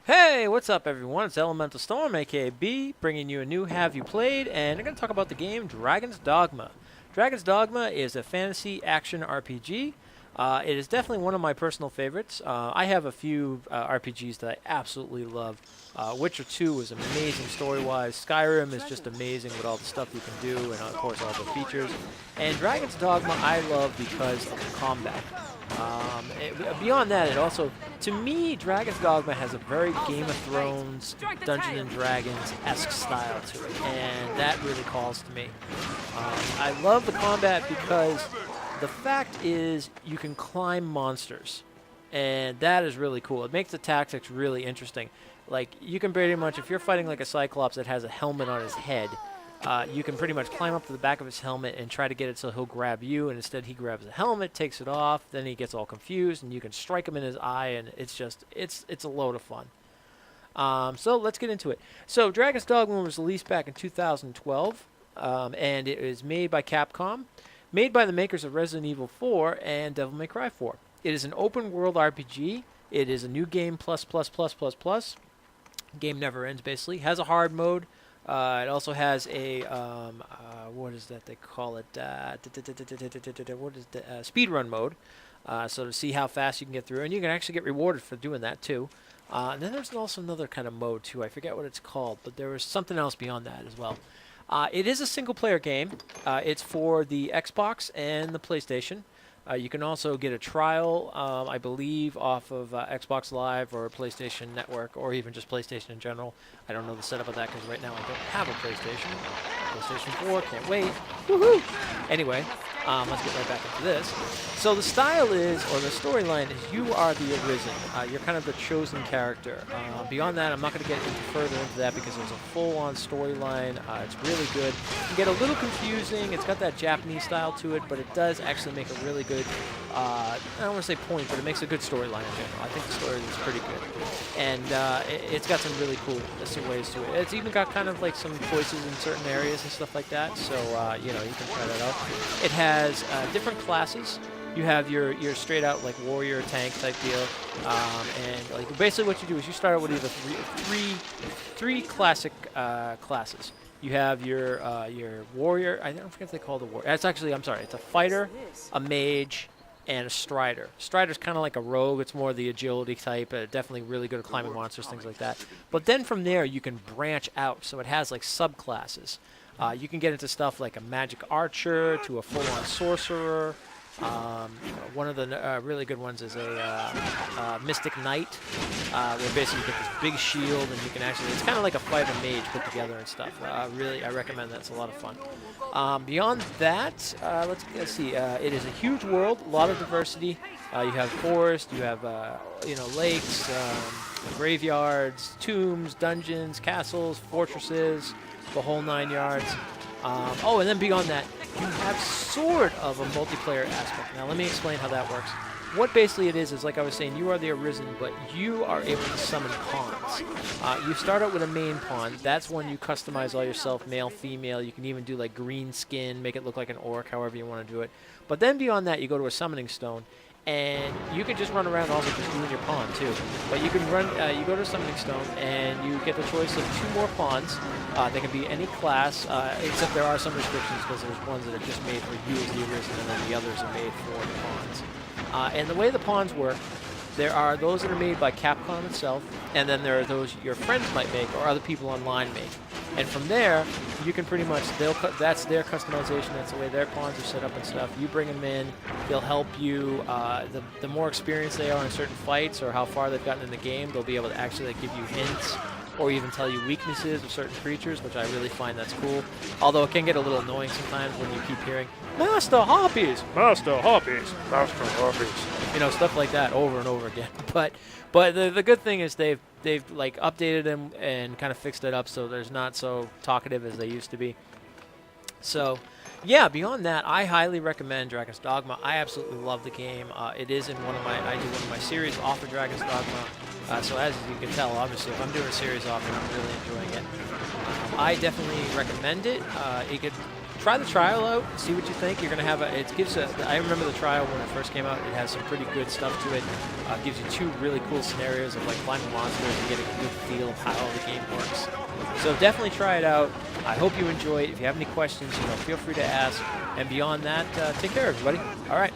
Hey, what's up everyone? It's Elementalstorm, aka B, bringing you a new Have You Played, and I'm going to talk about the game Dragon's Dogma. Dragon's Dogma is a fantasy action RPG. It is definitely one of my personal favorites. I have a few RPGs that I absolutely love. Witcher 2 is amazing story-wise. Skyrim is just amazing with all the stuff you can do, and of course all the features. And Dragon's Dogma I love because of the combat. Beyond that, it also, to me, Dragon's Dogma has a very Game of Thrones, Dungeons and Dragons-esque style to it, and that really calls to me. I love the combat because the fact is you can climb monsters, and that is really cool. It makes the tactics really interesting. Like, you can pretty much, if you're fighting like a Cyclops that has a helmet on his head, you can pretty much climb up to the back of his helmet and try to get it so he'll grab you, and instead he grabs the helmet, takes it off, then he gets all confused, and you can strike him in his eye, and it's a load of fun. So let's get into it. So Dragon's Dogma was released back in 2012, and it is made by Capcom, made by the makers of Resident Evil 4 and Devil May Cry 4. It is an open world RPG. It is a new game plus plus plus plus plus. Game never ends, basically. Has a hard mode. It also has a what is that they call it? What is the speedrun mode? So to see how fast you can get through, and you can actually get rewarded for doing that too. And then there's also another kind of mode too. I forget what it's called, but there was something else beyond that as well. It is a single-player game. It's for the Xbox and the PlayStation. You can also get a trial, I believe, off of Xbox Live or PlayStation Network, or even just PlayStation in general. I don't know the setup of that because right now I don't have a PlayStation. PlayStation 4, can't wait. Woohoo! Anyway, let's get right back into this. So the style is, or the storyline is, you are the Arisen. You're kind of the chosen character. Beyond that, I'm not going to get further into that because there's a full-on storyline. It's really good. It can get a little confusing. It's got that Japanese style to it, but it does actually make a really good, I don't want to say point, but it makes a good storyline in general. I think the story is pretty good. And it's got some really cool ways to it. It's even got kind of like some choices in certain areas and stuff like that, so you know, you can try that out. It has different classes. You have your straight out like warrior tank type deal, and like basically what you do is you start out with either three classic classes. You have your warrior. I don't forget if they call the warrior. It's actually, I'm sorry, it's a fighter, a mage, and a strider. Strider's kind of like a rogue. It's more the agility type. Definitely really good at climbing monsters, things like that. But then from there, you can branch out. So it has like subclasses. You can get into stuff like a magic archer to a full-on sorcerer. One of the really good ones is a Mystic Knight, where basically you get this big shield and you can actually, it's kind of like a fighter mage put together and stuff. Really, I recommend that. It's a lot of fun. Beyond that, let's see. It is a huge world, a lot of diversity. You have forest, you have you know, lakes, graveyards, tombs, dungeons, castles, fortresses, the whole 9 yards. Oh, and then beyond that, you have sort of a multiplayer aspect. Now, let me explain how that works. What basically it is like I was saying, you are the Arisen, but you are able to summon pawns. You start out with a main pawn. That's when you customize all yourself, male, female. You can even do like green skin, make it look like an orc, however you want to do it. But then beyond that, you go to a summoning stone, and you can just run around also just doing your pawn too. But you can run, you go to a summoning stone, and you get the choice of 2 more pawns. They can be any class, except there are some restrictions because there's ones that are just made for you as the Arisen, and then the others are made for the pawns. And the way the pawns work, there are those that are made by Capcom itself, and then there are those your friends might make or other people online make. And from there, you can pretty much, that's their customization, that's the way their pawns are set up and stuff. You bring them in, they'll help you. The more experienced they are in certain fights or how far they've gotten in the game, they'll be able to actually like, give you hints or even tell you weaknesses of certain creatures, which I really find that's cool. Although it can get a little annoying sometimes when you keep hearing, Master Harpies! Master Harpies! Master Harpies! You know, stuff like that over and over again. But the good thing is they've like updated them and kind of fixed it up so there's not so talkative as they used to be. So, yeah, beyond that, I highly recommend Dragon's Dogma. I absolutely love the game. It is in I do one of my series off of Dragon's Dogma. So as you can tell, obviously, if I'm doing a series off, I'm really enjoying it. I definitely recommend it. It could try the trial out, see what you think. You're gonna have I remember the trial when it first came out. It has some pretty good stuff to it. Gives you 2 really cool scenarios of like climbing monsters and getting a good feel of how the game works. So definitely try it out. I hope you enjoy it. If you have any questions, feel free to ask. And beyond that, take care, everybody. All right.